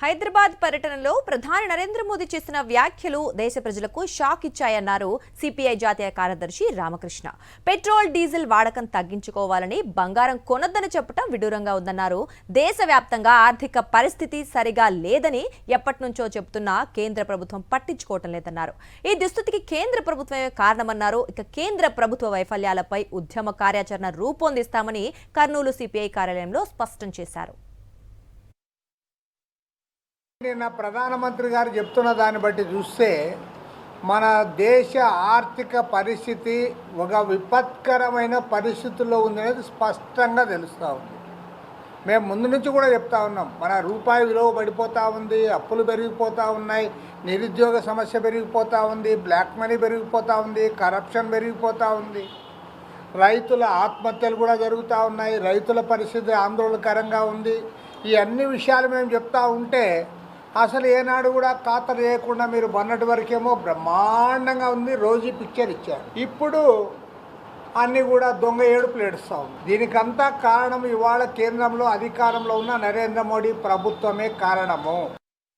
హైదరాబాద్ పర్యటనలో ప్రధాని నరేంద్ర మోదీ చేసిన వ్యాఖ్యలు దేశ ప్రజలకు షాక్ ఇచ్చాయన్నారు సిపిఐ జాతీయ కార్యదర్శి రామకృష్ణ. పెట్రోల్ డీజిల్ వాడకం తగ్గించుకోవాలని, బంగారం కొనొద్దని చెప్పడం విడూరంగా ఉందన్నారు. దేశవ్యాప్తంగా ఆర్థిక పరిస్థితి సరిగా లేదని ఎప్పటినుంచో చెబుతున్నా కేంద్ర ప్రభుత్వం పట్టించుకోవటం లేదన్నారు. ఈ దుస్థితికి కేంద్ర ప్రభుత్వమే కారణమన్నారు. ఇక కేంద్ర ప్రభుత్వ వైఫల్యాలపై ఉద్యమ కార్యాచరణ రూపొందిస్తామని కర్నూలు సిపిఐ కార్యాలయంలో స్పష్టం చేశారు. నిన్న ప్రధానమంత్రి గారు చెప్తున్న దాన్ని బట్టి చూస్తే మన దేశ ఆర్థిక పరిస్థితి ఒక విపత్కరమైన పరిస్థితుల్లో ఉందనేది స్పష్టంగా తెలుస్తూ ఉంది. మేము ముందు నుంచి కూడా చెప్తా ఉన్నాం, మన రూపాయి విలువ పడిపోతూ ఉంది, అప్పులు పెరిగిపోతూ ఉన్నాయి, నిరుద్యోగ సమస్య పెరిగిపోతూ ఉంది, బ్లాక్ మనీ పెరిగిపోతూ ఉంది, కరప్షన్ పెరిగిపోతూ ఉంది, రైతుల ఆత్మహత్యలు కూడా జరుగుతూ ఉన్నాయి, రైతుల పరిస్థితి ఆందోళనకరంగా ఉంది. ఈ అన్ని విషయాలు మేము చెప్తా ఉంటే అసలు ఏనాడు కూడా ఖాతరు చేయకుండా మీరు మొన్నటి వరకేమో బ్రహ్మాండంగా ఉంది, రోజు పిక్చర్ ఇచ్చారు. ఇప్పుడు అన్నీ కూడా దొంగ ఏడుపులు ఏడుస్తూ ఉంది. దీనికంతా కారణం ఇవాళ కేంద్రంలో అధికారంలో ఉన్న నరేంద్ర మోడీ ప్రభుత్వమే కారణము.